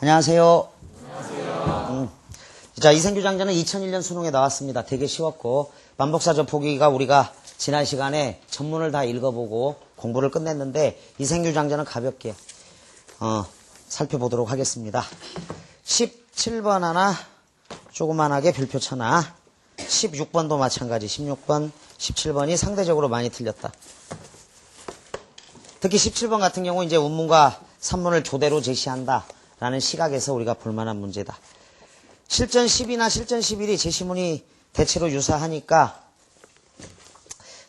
안녕하세요. 자, 이생규 장자는 2001년 수능에 나왔습니다. 되게 쉬웠고 만복사전 포기가 우리가 지난 시간에 전문을 다 읽어보고 공부를 끝냈는데 이생규 장자는 가볍게 살펴보도록 하겠습니다. 17번 하나 조그만하게 별표 쳐나 16번도 마찬가지 16번 17번이 상대적으로 많이 틀렸다. 특히 17번 같은 경우 이제 운문과 산문을 교대로 제시한다 라는 시각에서 우리가 볼만한 문제다. 실전 10이나 실전 11이 제시문이 대체로 유사하니까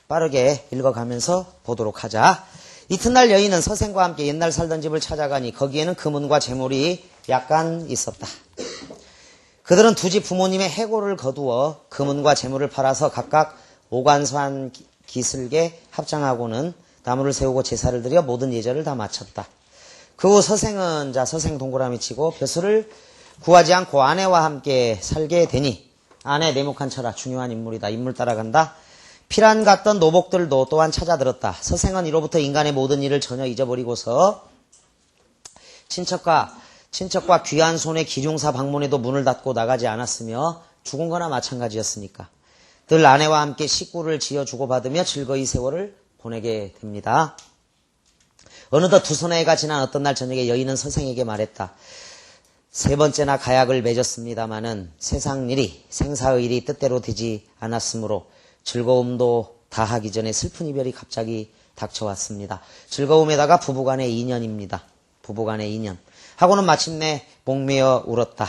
빠르게 읽어가면서 보도록 하자. 이튿날 여인은 서생과 함께 옛날 살던 집을 찾아가니 거기에는 금은과 재물이 약간 있었다. 그들은 두 집 부모님의 해고를 거두어 금은과 재물을 팔아서 각각 오관산 기슭에 합장하고는 나무를 세우고 제사를 드려 모든 예절을 다 마쳤다. 그 후 서생은 서생 동그라미 치고 벼슬을 구하지 않고 아내와 함께 살게 되니 아내 내목한 처라 중요한 인물이다. 인물 따라간다. 피란 같던 노복들도 또한 찾아들었다. 서생은 이로부터 인간의 모든 일을 전혀 잊어버리고서 친척과 귀한 손의 기중사 방문에도 문을 닫고 나가지 않았으며 죽은 거나 마찬가지였으니까 늘 아내와 함께 식구를 지어 주고받으며 즐거이 세월을 보내게 됩니다. 어느덧 두 선해가 지난 어떤 날 저녁에 여인은 서생에게 말했다. 세 번째나 가약을 맺었습니다마는 세상 일이 생사의 일이 뜻대로 되지 않았으므로 즐거움도 다하기 전에 슬픈 이별이 갑자기 닥쳐왔습니다. 즐거움에다가 부부간의 인연입니다. 부부간의 인연. 하고는 마침내 목매어 울었다.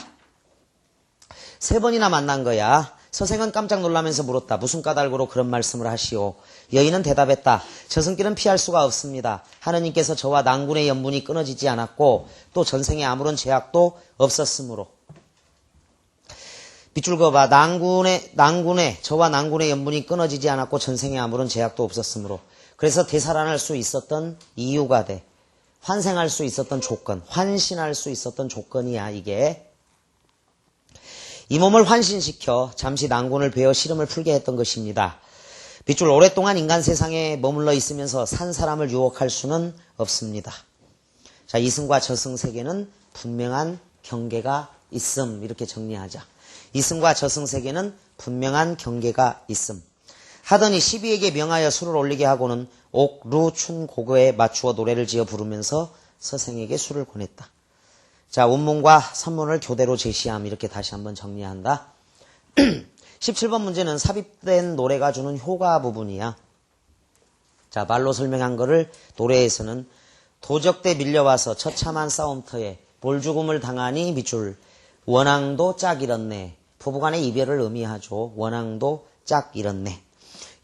세 번이나 만난 거야. 서생은 깜짝 놀라면서 물었다. 무슨 까닭으로 그런 말씀을 하시오? 여인은 대답했다. 저승길은 피할 수가 없습니다. 하느님께서 저와 낭군의 연분이 끊어지지 않았고 또 전생에 아무런 죄악도 없었으므로. 밑줄 그어봐. 저와 낭군의 연분이 끊어지지 않았고 전생에 아무런 죄악도 없었으므로. 그래서 되살아날 수 있었던 이유가 돼. 환생할 수 있었던 조건, 환신할 수 있었던 조건이야 이게. 이 몸을 환신시켜 잠시 낭군을 베어 시름을 풀게 했던 것입니다. 밑줄 오랫동안 인간 세상에 머물러 있으면서 산 사람을 유혹할 수는 없습니다. 자, 이승과 저승 세계는 분명한 경계가 있음. 이렇게 정리하자. 이승과 저승 세계는 분명한 경계가 있음. 하더니 시비에게 명하여 술을 올리게 하고는 옥, 루, 춘, 고거에 맞추어 노래를 지어 부르면서 서생에게 술을 권했다. 자, 운문과 선문을 교대로 제시함. 이렇게 다시 한번 정리한다. 17번 문제는 삽입된 노래가 주는 효과 부분이야. 자, 말로 설명한 거를 노래에서는 도적대 밀려와서 처참한 싸움터에 볼죽음을 당하니 밑줄 원앙도 짝 잃었네. 부부간의 이별을 의미하죠. 원앙도 짝 잃었네.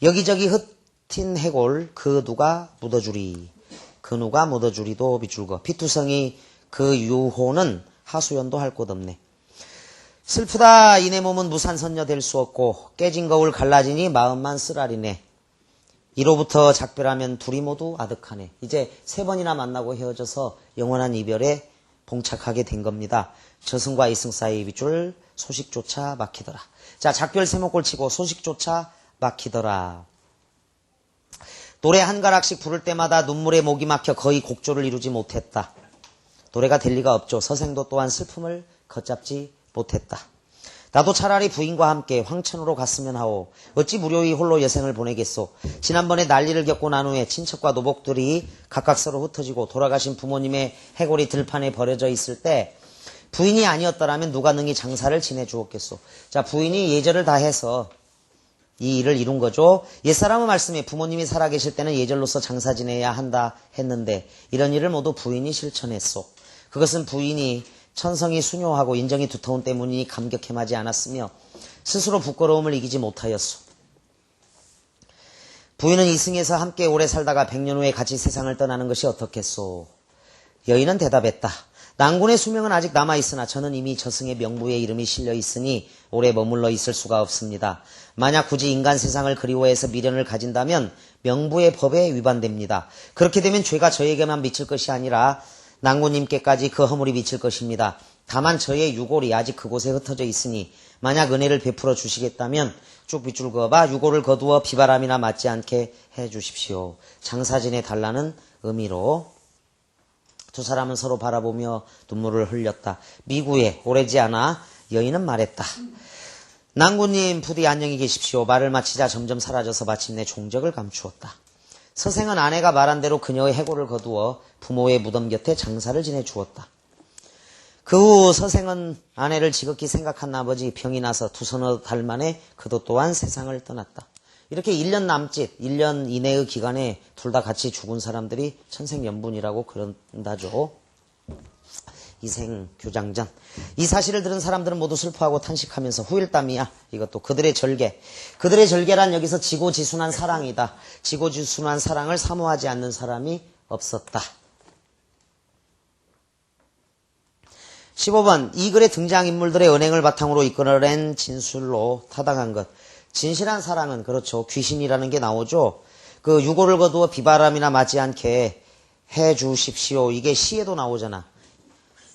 여기저기 흩인 해골 그 누가 묻어주리. 그 누가 묻어주리도 밑줄 거. 피투성이 그 유호는 하수연도 할 곳 없네. 슬프다 이내 몸은 무산선녀 될 수 없고 깨진 거울 갈라지니 마음만 쓰라리네. 이로부터 작별하면 둘이 모두 아득하네. 이제 세 번이나 만나고 헤어져서 영원한 이별에 봉착하게 된 겁니다. 저승과 이승 사이 밑줄 소식조차 막히더라. 자, 작별 세목골 치고 소식조차 막히더라. 노래 한 가락씩 부를 때마다 눈물에 목이 막혀 거의 곡조를 이루지 못했다. 노래가 될 리가 없죠. 서생도 또한 슬픔을 걷잡지 못했다. 나도 차라리 부인과 함께 황천으로 갔으면 하오. 어찌 무료히 홀로 여생을 보내겠소. 지난번에 난리를 겪고 난 후에 친척과 노복들이 각각 서로 흩어지고 돌아가신 부모님의 해골이 들판에 버려져 있을 때 부인이 아니었더라면 누가 능히 장사를 지내주었겠소. 자, 부인이 예절을 다해서 이 일을 이룬 거죠. 옛사람의 말씀에 부모님이 살아계실 때는 예절로서 장사 지내야 한다 했는데 이런 일을 모두 부인이 실천했소. 그것은 부인이 천성이 순요하고 인정이 두터운 때문이니 감격해하지 않았으며 스스로 부끄러움을 이기지 못하였소. 부인은 이승에서 함께 오래 살다가 100년 후에 같이 세상을 떠나는 것이 어떻겠소. 여인은 대답했다. 낭군의 수명은 아직 남아있으나 저는 이미 저승의 명부에 이름이 실려 있으니 오래 머물러 있을 수가 없습니다. 만약 굳이 인간 세상을 그리워해서 미련을 가진다면 명부의 법에 위반됩니다. 그렇게 되면 죄가 저에게만 미칠 것이 아니라 낭군님께까지 그 허물이 미칠 것입니다. 다만 저의 유골이 아직 그곳에 흩어져 있으니 만약 은혜를 베풀어 주시겠다면 쭉 밑줄 그어봐. 유골을 거두어 비바람이나 맞지 않게 해 주십시오. 장사 지내 달라는 의미로 두 사람은 서로 바라보며 눈물을 흘렸다. 미구에 오래지 않아 여인은 말했다. 낭군님 부디 안녕히 계십시오. 말을 마치자 점점 사라져서 마침내 종적을 감추었다. 서생은 아내가 말한 대로 그녀의 해고를 거두어 부모의 무덤 곁에 장사를 지내주었다. 그 후 서생은 아내를 지극히 생각한 나머지 병이 나서 두서너 달 만에 그도 또한 세상을 떠났다. 이렇게 1년 남짓, 1년 이내의 기간에 둘 다 같이 죽은 사람들이 천생연분이라고 그런다죠. 이생교장전. 이 사실을 들은 사람들은 모두 슬퍼하고 탄식하면서 후일담이야. 이것도 그들의 절개. 그들의 절개란 여기서 지고지순한 사랑이다. 지고지순한 사랑을 사모하지 않는 사람이 없었다. 15번. 이 글의 등장인물들의 언행을 바탕으로 이끌어낸 진술로 타당한 것. 진실한 사랑은 그렇죠. 귀신이라는 게 나오죠. 그 유고를 거두어 비바람이나 맞지 않게 해주십시오. 이게 시에도 나오잖아.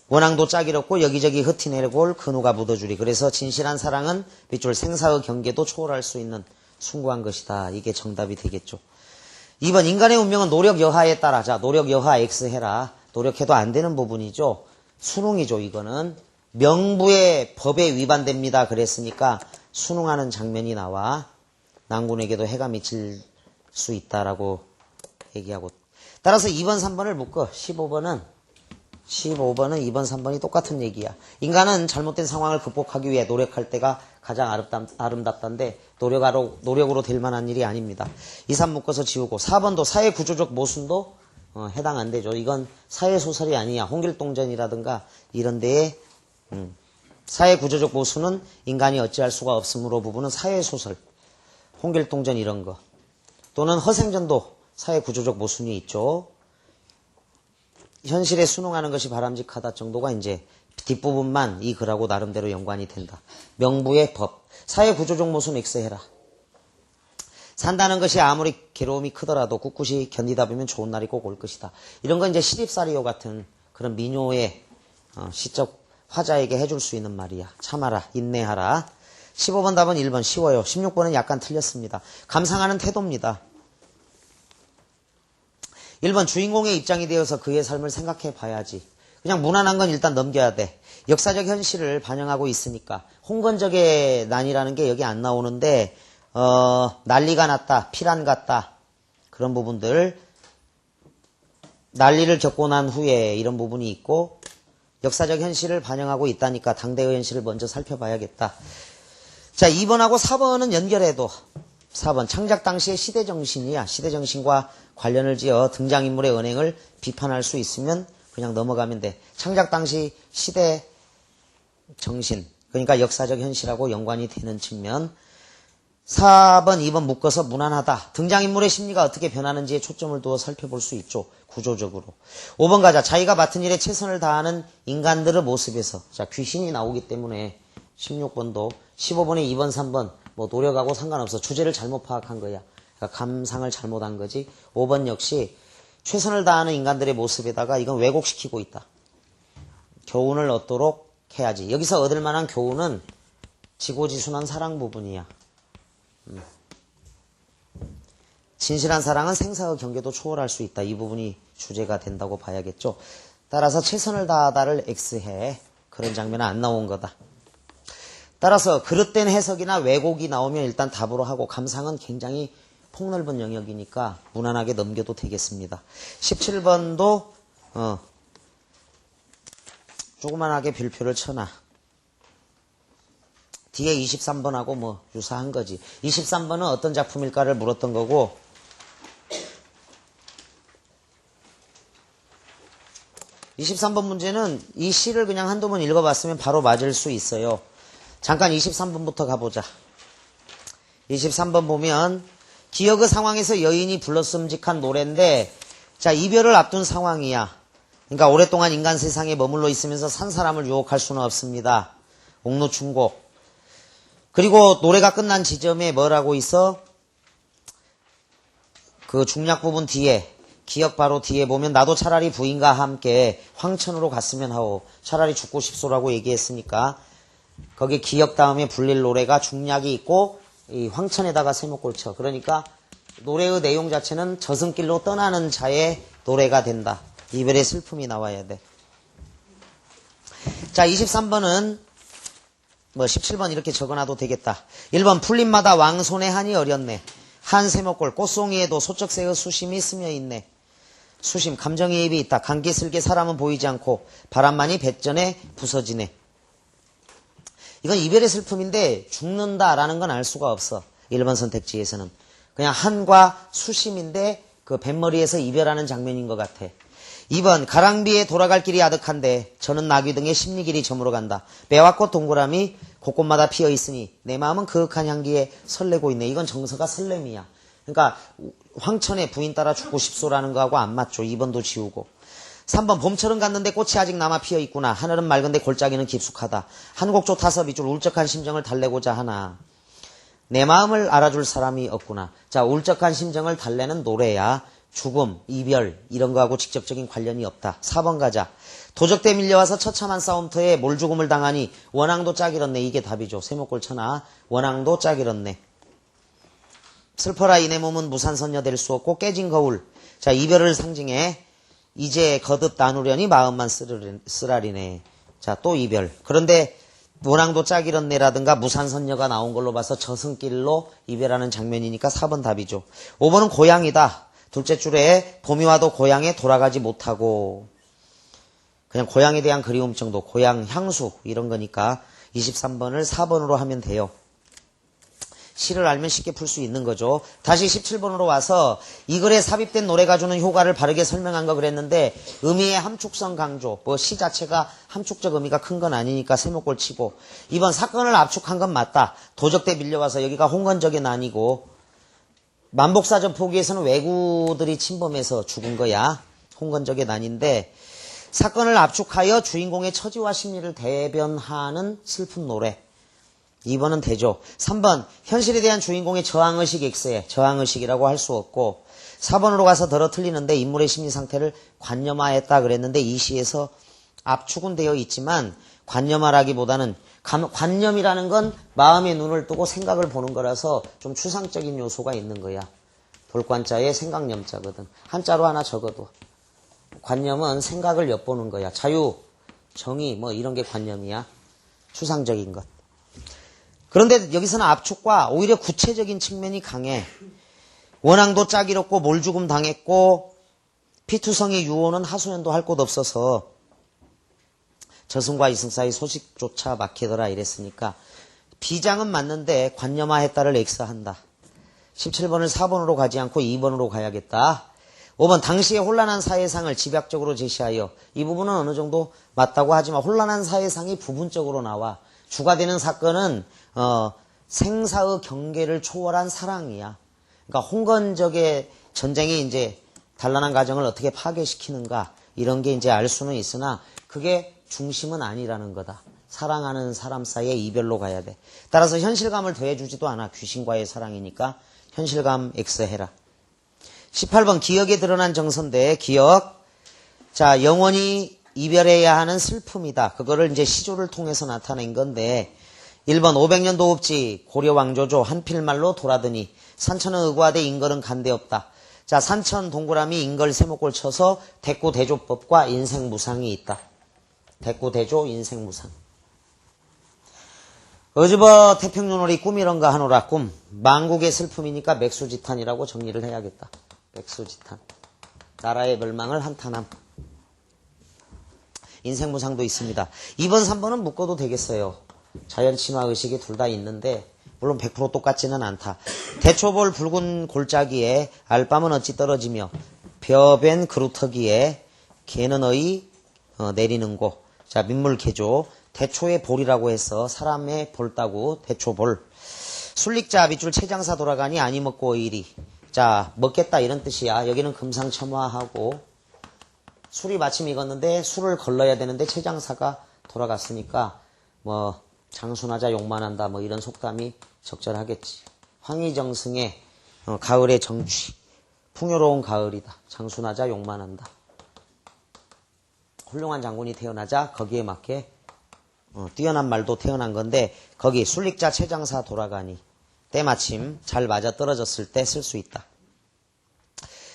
원앙도 짝이롭고 여기저기 흩어내골 근우가 묻어주리. 그래서 진실한 사랑은 밑줄 생사의 경계도 초월할 수 있는 숭고한 것이다. 이게 정답이 되겠죠. 2번 인간의 운명은 노력 여하에 따라. 자, 노력 여하 X해라. 노력해도 안 되는 부분이죠. 수능이죠. 이거는 명부의 법에 위반됩니다. 그랬으니까 수능하는 장면이 나와 낭군에게도 해가 미칠 수 있다라고 얘기하고, 따라서 2번 3번을 묶어. 15번은 2번 3번이 똑같은 얘기야. 인간은 잘못된 상황을 극복하기 위해 노력할 때가 가장 아름답다는데 노력으로 될 만한 일이 아닙니다. 2, 3 묶어서 지우고 4번도 사회구조적 모순도 해당 안 되죠. 이건 사회소설이 아니야. 홍길동전이라든가 이런 데에 사회구조적 모순은 인간이 어찌할 수가 없으므로 부분은 사회소설, 홍길동전 이런 거, 또는 허생전도 사회구조적 모순이 있죠. 현실에 순응하는 것이 바람직하다 정도가 이제 뒷부분만 이 글하고 나름대로 연관이 된다. 명부의 법, 사회구조적 모순 X해라. 산다는 것이 아무리 괴로움이 크더라도 꿋꿋이 견디다 보면 좋은 날이 꼭 올 것이다. 이런 건 이제 시집살이요 같은 그런 민요의 시적 화자에게 해줄 수 있는 말이야. 참아라, 인내하라. 15번 답은 1번 쉬워요. 16번은 약간 틀렸습니다. 감상하는 태도입니다. 1번 주인공의 입장이 되어서 그의 삶을 생각해 봐야지. 그냥 무난한 건 일단 넘겨야 돼. 역사적 현실을 반영하고 있으니까. 홍건적의 난이라는 게 여기 안 나오는데 난리가 났다, 피란 갔다, 그런 부분들, 난리를 겪고 난 후에 이런 부분이 있고, 역사적 현실을 반영하고 있다니까 당대의 현실을 먼저 살펴봐야겠다. 자, 2번하고 4번은 연결해도 4번 창작 당시의 시대정신이야. 시대정신과 관련을 지어 등장인물의 언행을 비판할 수 있으면 그냥 넘어가면 돼. 창작 당시 시대정신, 그러니까 역사적 현실하고 연관이 되는 측면. 4번, 2번 묶어서 무난하다. 등장인물의 심리가 어떻게 변하는지에 초점을 두어 살펴볼 수 있죠. 구조적으로. 5번 가자. 자기가 맡은 일에 최선을 다하는 인간들의 모습에서. 자, 귀신이 나오기 때문에 16번도 15번에 2번, 3번 뭐 노력하고 상관없어. 주제를 잘못 파악한 거야. 그러니까 감상을 잘못한 거지. 5번 역시 최선을 다하는 인간들의 모습에다가 이건 왜곡시키고 있다. 교훈을 얻도록 해야지. 여기서 얻을 만한 교훈은 지고지순한 사랑 부분이야. 진실한 사랑은 생사의 경계도 초월할 수 있다. 이 부분이 주제가 된다고 봐야겠죠. 따라서 최선을 다하다를 X해. 그런 장면은 안 나온 거다. 따라서 그릇된 해석이나 왜곡이 나오면 일단 답으로 하고, 감상은 굉장히 폭넓은 영역이니까 무난하게 넘겨도 되겠습니다. 17번도 조그만하게 별표를 쳐놔. 뒤에 23번하고 뭐 유사한 거지. 23번은 어떤 작품일까를 물었던 거고, 23번 문제는 이 시를 그냥 한두 번 읽어봤으면 바로 맞을 수 있어요. 잠깐 23번부터 가보자. 23번 보면 기억의 상황에서 여인이 불렀음직한 노래인데, 자, 이별을 앞둔 상황이야. 그러니까 오랫동안 인간 세상에 머물러 있으면서 산 사람을 유혹할 수는 없습니다. 옥루충곡. 그리고 노래가 끝난 지점에 뭐라고 있어? 그 중략 부분 뒤에, 기억 바로 뒤에 보면 나도 차라리 부인과 함께 황천으로 갔으면 하오. 차라리 죽고 싶소라고 얘기했으니까 거기 기억 다음에 불릴 노래가 중략이 있고 이 황천에다가 세목골 쳐. 그러니까 노래의 내용 자체는 저승길로 떠나는 자의 노래가 된다. 이별의 슬픔이 나와야 돼. 자, 23번은 17번 이렇게 적어놔도 되겠다. 1번 풀잎마다 왕손의 한이 어렸네. 한 세목골 꽃송이에도 소쩍새의 수심이 스며 있네. 수심 감정이입이 있다. 감기슬게 사람은 보이지 않고 바람만이 뱃전에 부서지네. 이건 이별의 슬픔인데 죽는다라는 건 알 수가 없어. 1번 선택지에서는. 그냥 한과 수심인데 그 뱃머리에서 이별하는 장면인 것 같아. 2번 가랑비에 돌아갈 길이 아득한데 저는 나귀 등의 심리길이 저물어 간다. 매화꽃 동그라미 곳곳마다 피어 있으니 내 마음은 그윽한 향기에 설레고 있네. 이건 정서가 설렘이야. 그러니까 황천에 부인 따라 죽고 싶소라는 거하고 안 맞죠. 2번도 지우고. 3번 봄철은 갔는데 꽃이 아직 남아 피어 있구나. 하늘은 맑은데 골짜기는 깊숙하다. 한 곡조 타서 밑줄 울적한 심정을 달래고자 하나. 내 마음을 알아줄 사람이 없구나. 자, 울적한 심정을 달래는 노래야. 죽음, 이별 이런 거하고 직접적인 관련이 없다. 4번 가자. 도적대 밀려와서 처참한 싸움터에 몰죽음을 당하니 원앙도 짝이렇네. 이게 답이죠. 세목골 쳐나. 원앙도 짝이렇네. 슬퍼라 이내 몸은 무산선녀 될 수 없고 깨진 거울. 자, 이별을 상징해. 이제 거듭 나누려니 마음만 쓰라리네. 자, 또 이별. 그런데 원앙도 짝이렇네라든가 무산선녀가 나온 걸로 봐서 저승길로 이별하는 장면이니까 4번 답이죠. 5번은 고향이다. 둘째 줄에 봄이 와도 고향에 돌아가지 못하고 그냥 고향에 대한 그리움 정도, 고향 향수 이런 거니까 23번을 4번으로 하면 돼요. 시를 알면 쉽게 풀 수 있는 거죠. 다시 17번으로 와서 이 글에 삽입된 노래가 주는 효과를 바르게 설명한 거 그랬는데 의미의 함축성 강조, 시 자체가 함축적 의미가 큰 건 아니니까 세목골 치고 2번 사건을 압축한 건 맞다. 도적대 밀려와서 여기가 홍건적의 난이고 만복사전 포기에서는 왜구들이 침범해서 죽은 거야. 홍건적의 난인데 사건을 압축하여 주인공의 처지와 심리를 대변하는 슬픈 노래. 2번은 되죠. 3번 현실에 대한 주인공의 저항의식 X에 저항의식이라고 할 수 없고 4번으로 가서 더러 틀리는데 인물의 심리 상태를 관념화했다 그랬는데 이 시에서 압축은 되어 있지만 관념화라기보다는 관념이라는 건 마음의 눈을 뜨고 생각을 보는 거라서 좀 추상적인 요소가 있는 거야. 볼관자에 생각념자거든. 한자로 하나 적어도. 관념은 생각을 엿보는 거야. 자유, 정의 이런 게 관념이야. 추상적인 것. 그런데 여기서는 압축과 오히려 구체적인 측면이 강해. 원앙도 짝이롭고 몰죽음 당했고 피투성의 유호는 하소연도 할 곳 없어서 저승과 이승 사이 소식조차 막히더라 이랬으니까 비장은 맞는데 관념화했다를 X한다. 17번을 4번으로 가지 않고 2번으로 가야겠다. 5번 당시의 혼란한 사회상을 집약적으로 제시하여 이 부분은 어느 정도 맞다고 하지만 혼란한 사회상이 부분적으로 나와. 주가 되는 사건은 생사의 경계를 초월한 사랑이야. 그러니까 홍건적의 전쟁이 이제 단란한 가정을 어떻게 파괴시키는가 이런 게 이제 알 수는 있으나 그게 중심은 아니라는 거다. 사랑하는 사람 사이의 이별로 가야 돼. 따라서 현실감을 더해주지도 않아. 귀신과의 사랑이니까 현실감 X해라. 18번 기억에 드러난 정서인데 기억. 자, 영원히 이별해야 하는 슬픔이다. 그거를 이제 시조를 통해서 나타낸 건데 1번 500년 도읍지 고려 왕조조 한필말로 돌아드니 산천은 의과대 인걸은 간대없다. 자, 산천 동그라미 인걸 세목골 쳐서 대꾸대조법과 인생무상이 있다. 대꾸대조 인생무상. 어즈버 태평로놀이 꿈이런가 하노라. 꿈. 망국의 슬픔이니까 맥수지탄이라고 정리를 해야겠다. 맥수지탄. 나라의 멸망을 한탄함. 인생무상도 있습니다. 2번 3번은 묶어도 되겠어요. 자연친화의식이 둘 다 있는데 물론 100% 똑같지는 않다. 대초볼 붉은 골짜기에 알밤은 어찌 떨어지며 벼벤 그루터기에 개는 어이 내리는 곳. 자, 민물개조. 대초의 볼이라고 해서 사람의 볼따구 대초볼. 술릭자 밑줄 채장사 돌아가니 아니 먹고 의리. 자, 먹겠다 이런 뜻이야. 여기는 금상첨화하고 술이 마침 익었는데 술을 걸러야 되는데 채장사가 돌아갔으니까 장순하자 욕만한다 이런 속담이 적절하겠지. 황희정승의 가을의 정취. 풍요로운 가을이다. 장순하자 욕만한다. 훌륭한 장군이 태어나자 거기에 맞게 뛰어난 말도 태어난 건데 거기 술릭자 채장사 돌아가니 때마침 잘 맞아떨어졌을 때 쓸 수 있다.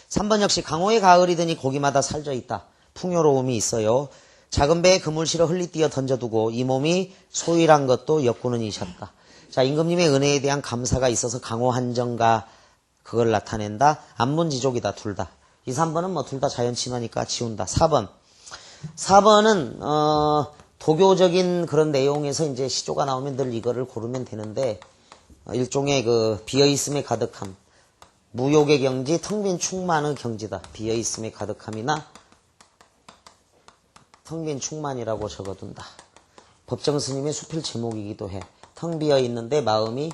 3번 역시 강호의 가을이 드니 고기마다 살져 있다. 풍요로움이 있어요. 작은 배에 그물 실어 흘리뛰어 던져두고 이 몸이 소일한 것도 역구는 이셨다. 자, 임금님의 은혜에 대한 감사가 있어서 강호 한정가 그걸 나타낸다. 안문지족이다, 둘 다. 2, 3번은 뭐 둘 다 자연친화니까 지운다. 4번은 도교적인 그런 내용에서 이제 시조가 나오면 늘 이거를 고르면 되는데 일종의 그 비어있음에 가득함, 무욕의 경지, 텅 빈 충만의 경지다. 비어있음에 가득함이나 텅 빈 충만이라고 적어둔다. 법정 스님의 수필 제목이기도 해. 텅 비어 있는데 마음이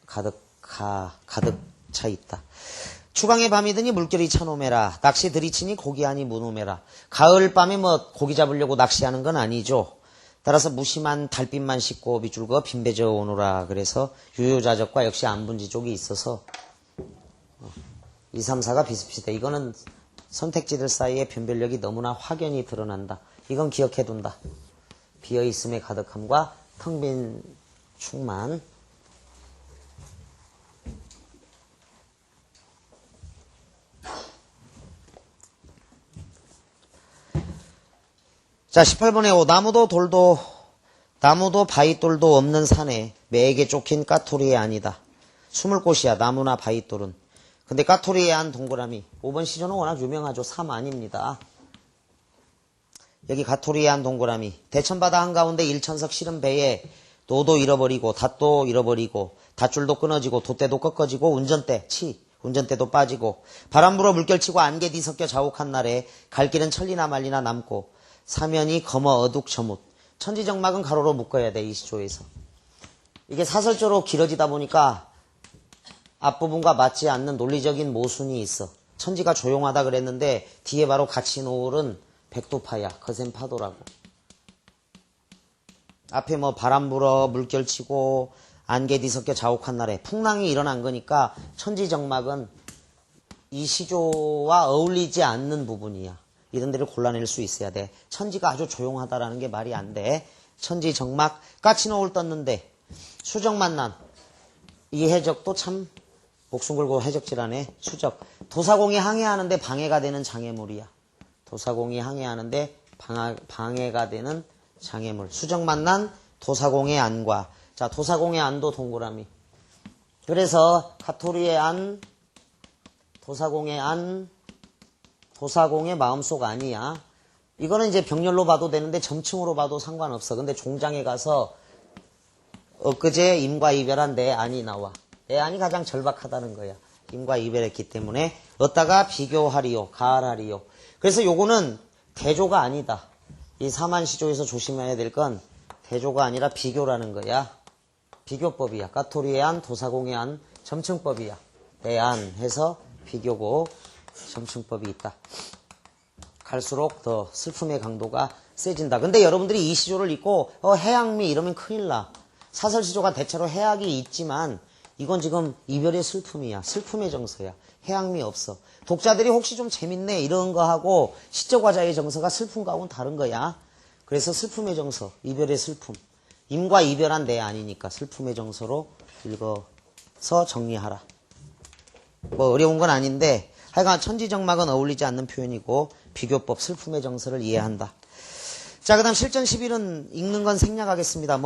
가득 차 있다. 추강의 밤이 드니 물결이 차노매라. 낚시 들이치니 고기 아니 무노매라. 가을 밤에 뭐 고기 잡으려고 낚시하는 건 아니죠. 따라서 무심한 달빛만 씻고 밑줄거 빈배져 오노라. 그래서 유효자적과 역시 안분지족이 있어서 2, 3, 4가 비슷비슷해. 이거는 선택지들 사이에 변별력이 너무나 확연히 드러난다. 이건 기억해둔다. 비어있음의 가득함과 텅 빈 충만. 자, 18번에 나무도 바위돌도 없는 산에 매에게 쫓긴 까토리에 아니다. 숨을 곳이야, 나무나 바위돌은. 근데 까토리에 안 동그라미. 5번 시조는 워낙 유명하죠. 3 아닙니다. 여기 가토리에 한 동그라미. 대천바다 한가운데 일천석 실은 배에 노도 잃어버리고 닷도 잃어버리고 닷줄도 끊어지고 돛대도 꺾어지고 운전대도 빠지고 바람 불어 물결치고 안개 뒤섞여 자욱한 날에 갈 길은 천리나 말리나 남고 사면이 검어 어둑 저뭇. 천지정막은 가로로 묶어야 돼, 이 시조에서. 이게 사설조로 길어지다 보니까 앞부분과 맞지 않는 논리적인 모순이 있어. 천지가 조용하다 그랬는데 뒤에 바로 같이 놓을은 백두파야, 거센 파도라고. 앞에 뭐 바람 불어 물결치고 안개 뒤섞여 자욱한 날에 풍랑이 일어난 거니까 천지정막은 이 시조와 어울리지 않는 부분이야. 이런 데를 골라낼 수 있어야 돼. 천지가 아주 조용하다라는 게 말이 안 돼. 천지정막, 까치노을 떴는데 수적 만난. 이 해적도 참 목숨 걸고 해적질하네. 수적. 도사공이 항해하는데 방해가 되는 장애물이야. 도사공이 항해하는데 방해가 되는 장애물. 수적 만난 도사공의 안과. 자, 도사공의 안도 동그라미. 그래서 가토리의 안, 도사공의 안, 도사공의 마음속 아니야. 이거는 이제 병렬로 봐도 되는데 점층으로 봐도 상관없어. 근데 종장에 가서 엊그제 임과 이별한 내 안이 나와. 내 안이 가장 절박하다는 거야. 임과 이별했기 때문에 어디다가 비교하리요, 가을하리요. 그래서 요거는 대조가 아니다. 이 사만시조에서 조심해야 될 건 대조가 아니라 비교라는 거야. 비교법이야. 까토리의 안, 도사공의 안, 점층법이야. 내 안 해서 비교고 점층법이 있다. 갈수록 더 슬픔의 강도가 세진다. 근데 여러분들이 이 시조를 읽고 해악미 이러면 큰일 나. 사설시조가 대체로 해악이 있지만 이건 지금 이별의 슬픔이야. 슬픔의 정서야. 해악미 없어. 독자들이 혹시 좀 재밌네 이런 거 하고 시적화자의 정서가 슬픔과는 다른 거야. 그래서 슬픔의 정서, 이별의 슬픔. 임과 이별한 내 아니니까 슬픔의 정서로 읽어서 정리하라. 뭐 어려운 건 아닌데 하여간 천지정막은 어울리지 않는 표현이고 비교법, 슬픔의 정서를 이해한다. 자, 그 다음 실전 11은 읽는 건 생략하겠습니다.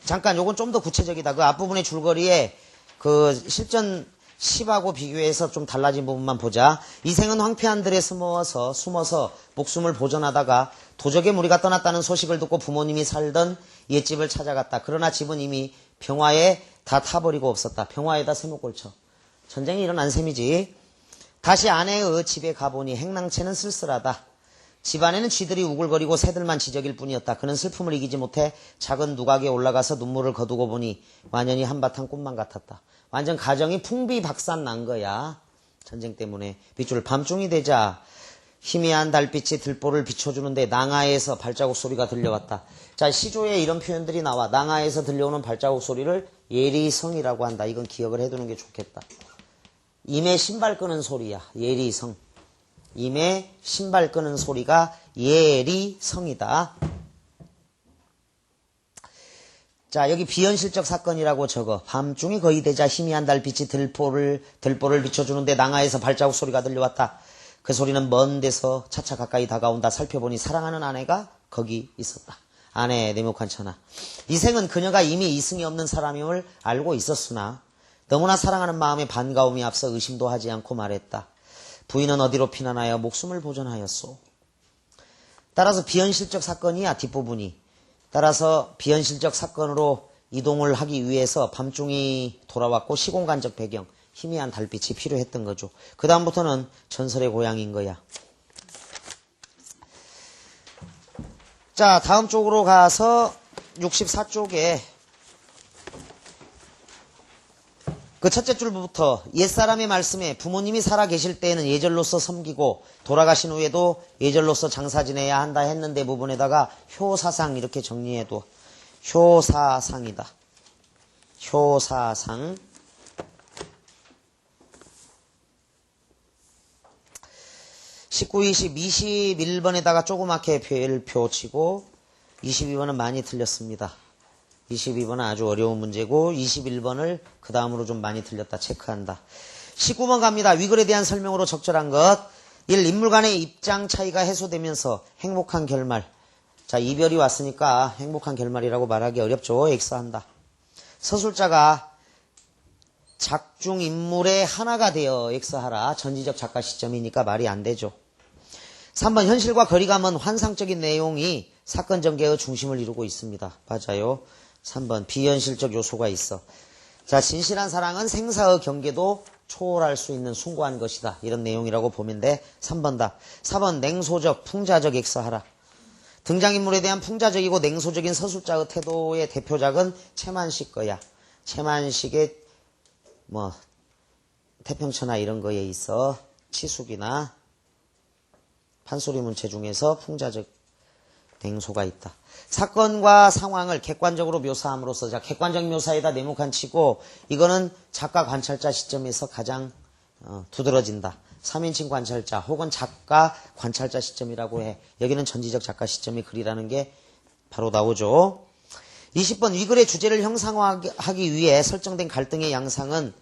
잠깐 요건 좀 더 구체적이다. 그 앞부분의 줄거리에 그 실전 10하고 비교해서 좀 달라진 부분만 보자. 이생은 황폐한 들에 숨어서 목숨을 보존하다가 도적의 무리가 떠났다는 소식을 듣고 부모님이 살던 옛집을 찾아갔다. 그러나 집은 이미 병화에 다 타버리고 없었다. 병화에다 세목 걸쳐. 전쟁이 일어난 셈이지. 다시 아내의 집에 가보니 행랑채는 쓸쓸하다. 집안에는 쥐들이 우글거리고 새들만 지저길 뿐이었다. 그는 슬픔을 이기지 못해 작은 누각에 올라가서 눈물을 거두고 보니 완연히 한바탕 꿈만 같았다. 완전 가정이 풍비박산 난 거야. 전쟁 때문에. 밑줄 밤중이 되자 희미한 달빛이 들보를 비춰주는데 낭하에서 발자국 소리가 들려왔다. 자, 시조에 이런 표현들이 나와. 낭하에서 들려오는 발자국 소리를 예리성이라고 한다. 이건 기억을 해두는 게 좋겠다. 임에 신발 끄는 소리야. 예리성. 임에 신발 끄는 소리가 예리성이다. 자, 여기 비현실적 사건이라고 적어. 밤중이 거의 되자 희미한 달빛이 들보를 비춰주는데 낭하에서 발자국 소리가 들려왔다. 그 소리는 먼 데서 차차 가까이 다가온다. 살펴보니 사랑하는 아내가 거기 있었다. 아내 네모칸 천하. 이생은 그녀가 이미 이승이 없는 사람임을 알고 있었으나 너무나 사랑하는 마음에 반가움이 앞서 의심도 하지 않고 말했다. 부인은 어디로 피난하여 목숨을 보존하였소. 따라서 비현실적 사건이야, 뒷부분이. 따라서 비현실적 사건으로 이동을 하기 위해서 밤중이 돌아왔고 시공간적 배경, 희미한 달빛이 필요했던 거죠. 그 다음부터는 전설의 고향인 거야. 자, 다음 쪽으로 가서 64쪽에 그 첫째 줄부터 옛사람의 말씀에 부모님이 살아 계실 때에는 예절로서 섬기고 돌아가신 후에도 예절로서 장사 지내야 한다 했는데 부분에다가 효사상 이렇게 정리해도 효사상이다. 효사상. 19, 20, 21번에다가 조그맣게 별표 치고 22번은 많이 틀렸습니다. 22번은 아주 어려운 문제고 21번을 그 다음으로 좀 많이 틀렸다 체크한다. 19번 갑니다. 위글에 대한 설명으로 적절한 것. 1. 인물 간의 입장 차이가 해소되면서 행복한 결말. 자, 이별이 왔으니까 행복한 결말이라고 말하기 어렵죠. X한다. 서술자가 작중 인물의 하나가 되어 X하라. 전지적 작가 시점이니까 말이 안 되죠. 3번 현실과 거리감은 환상적인 내용이 사건 전개의 중심을 이루고 있습니다. 맞아요. 3번 비현실적 요소가 있어. 자, 진실한 사랑은 생사의 경계도 초월할 수 있는 숭고한 것이다. 이런 내용이라고 보면 돼. 3번다. 4번 냉소적, 풍자적 X하라. 등장인물에 대한 풍자적이고 냉소적인 서술자의 태도의 대표작은 채만식 거야. 채만식의 태평천하 이런 거에 있어 치숙이나 판소리 문체 중에서 풍자적 냉소가 있다. 사건과 상황을 객관적으로 묘사함으로써, 자, 객관적 묘사에다 네모칸 치고 이거는 작가 관찰자 시점에서 가장 두드러진다. 3인칭 관찰자 혹은 작가 관찰자 시점이라고 해. 여기는 전지적 작가 시점의 글이라는 게 바로 나오죠. 20번 위글의 주제를 형상화하기 위해 설정된 갈등의 양상은,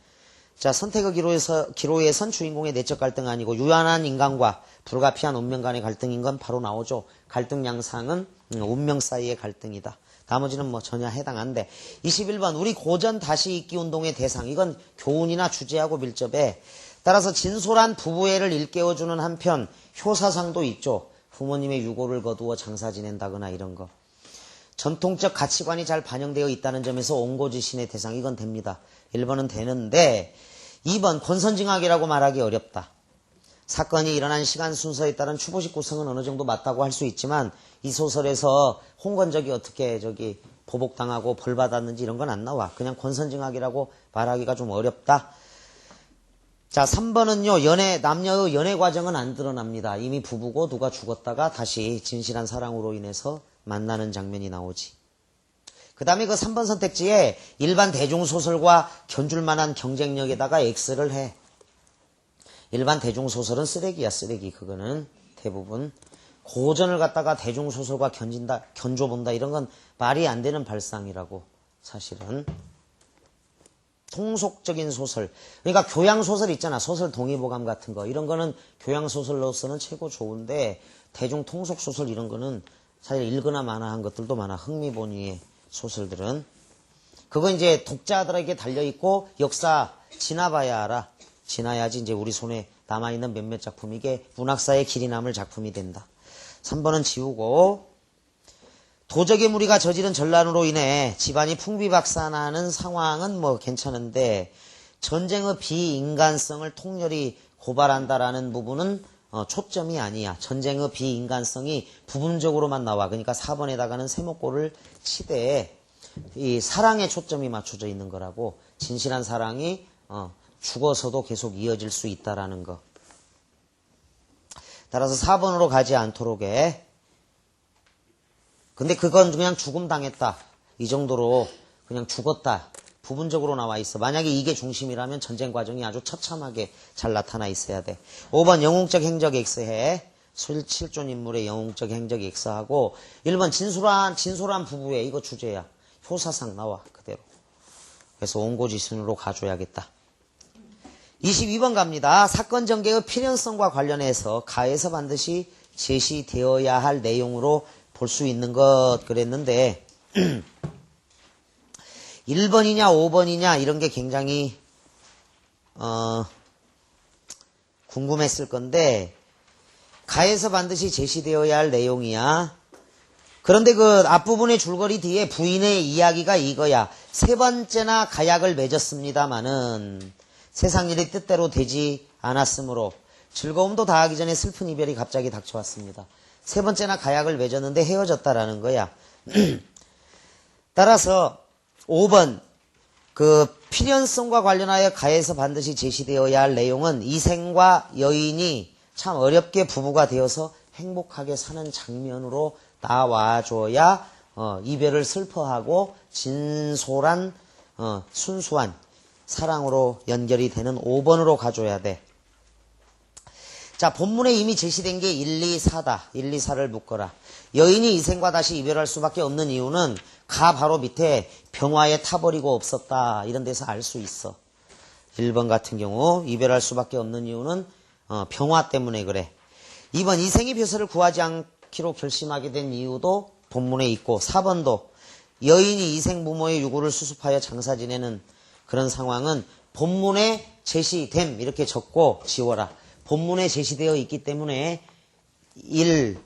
자, 선택의 기로에선 주인공의 내적 갈등 아니고 유한한 인간과 불가피한 운명 간의 갈등인 건 바로 나오죠. 갈등 양상은 운명 사이의 갈등이다. 나머지는 전혀 해당 안 돼. 21번 우리 고전 다시 읽기 운동의 대상. 이건 교훈이나 주제하고 밀접해. 따라서 진솔한 부부애를 일깨워주는 한편 효사상도 있죠. 부모님의 유고를 거두어 장사 지낸다거나 이런 거. 전통적 가치관이 잘 반영되어 있다는 점에서 옹고지신의 대상. 이건 됩니다. 1번은 되는데 2번 권선징악이라고 말하기 어렵다. 사건이 일어난 시간 순서에 따른 추보식 구성은 어느 정도 맞다고 할 수 있지만 이 소설에서 홍건적이 어떻게 보복당하고 벌받았는지 이런 건 안 나와. 그냥 권선징악이라고 말하기가 좀 어렵다. 자, 3번은요. 남녀의 연애 과정은 안 드러납니다. 이미 부부고 누가 죽었다가 다시 진실한 사랑으로 인해서 만나는 장면이 나오지. 그 다음에 그 3번 선택지에 일반 대중소설과 견줄 만한 경쟁력에다가 X를 해. 일반 대중소설은 쓰레기야, 쓰레기. 그거는 대부분. 고전을 갖다가 대중소설과 견줘본다. 이런 건 말이 안 되는 발상이라고, 사실은. 통속적인 소설. 그러니까 교양소설 있잖아. 소설 동의보감 같은 거. 이런 거는 교양소설로서는 최고 좋은데, 대중 통속소설 이런 거는 사실 읽거나 마나한 것들도 많아. 흥미본위의 소설들은. 그거 이제 독자들에게 달려있고, 역사 지나봐야 알아. 지나야지 이제 우리 손에 남아있는 몇몇 작품, 이게 문학사의 길이 남을 작품이 된다. 3번은 지우고, 도적의 무리가 저지른 전란으로 인해 집안이 풍비박산하는 상황은 괜찮은데 전쟁의 비인간성을 통렬히 고발한다라는 부분은 초점이 아니야. 전쟁의 비인간성이 부분적으로만 나와. 그러니까 4번에다가는 세모꼴을 치되 이 사랑에 초점이 맞춰져 있는 거라고. 진실한 사랑이 죽어서도 계속 이어질 수 있다라는 거. 따라서 4번으로 가지 않도록 해. 근데 그건 그냥 죽음 당했다. 이 정도로 그냥 죽었다. 부분적으로 나와 있어. 만약에 이게 중심이라면 전쟁 과정이 아주 처참하게 잘 나타나 있어야 돼. 5번 영웅적 행적 X해. 실존 인물의 영웅적 행적 X하고 1번 진솔한 부부애. 이거 주제야. 효사상 나와 그대로. 그래서 원고지순으로 가줘야겠다. 22번 갑니다. 사건 전개의 필연성과 관련해서 가에서 반드시 제시되어야 할 내용으로 볼 수 있는 것 그랬는데 1번이냐 5번이냐 이런 게 굉장히 궁금했을 건데 가에서 반드시 제시되어야 할 내용이야. 그런데 그 앞부분의 줄거리 뒤에 부인의 이야기가 이거야. 세 번째나 가약을 맺었습니다마는 세상 일이 뜻대로 되지 않았으므로 즐거움도 다하기 전에 슬픈 이별이 갑자기 닥쳐왔습니다. 세 번째나 가약을 맺었는데 헤어졌다라는 거야. 따라서 5번 그 필연성과 관련하여 가에서 반드시 제시되어야 할 내용은 이생과 여인이 참 어렵게 부부가 되어서 행복하게 사는 장면으로 나와줘야 이별을 슬퍼하고 진솔한 순수한 사랑으로 연결이 되는 5번으로 가줘야 돼. 자, 본문에 이미 제시된 게 1, 2, 4다. 1, 2, 4를 묶어라. 여인이 이생과 다시 이별할 수밖에 없는 이유는 가 바로 밑에 병화에 타버리고 없었다. 이런 데서 알 수 있어. 1번 같은 경우 이별할 수밖에 없는 이유는 병화 때문에 그래. 2번 이생이 벼슬을 구하지 않기로 결심하게 된 이유도 본문에 있고 4번도 여인이 이생 부모의 유고를 수습하여 장사 지내는 그런 상황은 본문에 제시됨 이렇게 적고 지워라. 본문에 제시되어 있기 때문에 1,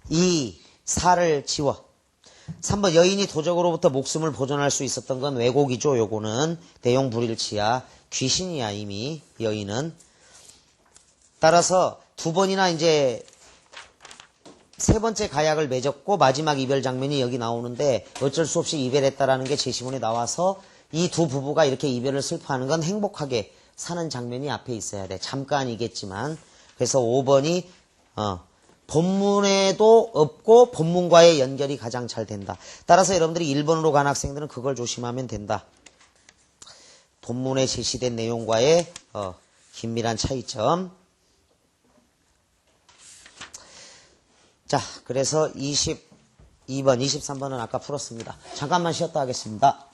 2, 4를 지워. 3번 여인이 도적으로부터 목숨을 보존할 수 있었던 건 왜곡이죠. 요거는 내용 불일치야. 귀신이야 이미 여인은. 따라서 두 번이나 이제 세 번째 가약을 맺었고 마지막 이별 장면이 여기 나오는데 어쩔 수 없이 이별했다라는 게 제시문에 나와서 이 두 부부가 이렇게 이별을 슬퍼하는 건 행복하게 사는 장면이 앞에 있어야 돼. 잠깐이겠지만. 그래서 5번이 본문에도 없고 본문과의 연결이 가장 잘 된다. 따라서 여러분들이 1번으로 간 학생들은 그걸 조심하면 된다. 본문에 제시된 내용과의 긴밀한 차이점. 자, 그래서 22번, 23번은 아까 풀었습니다. 잠깐만 쉬었다 하겠습니다.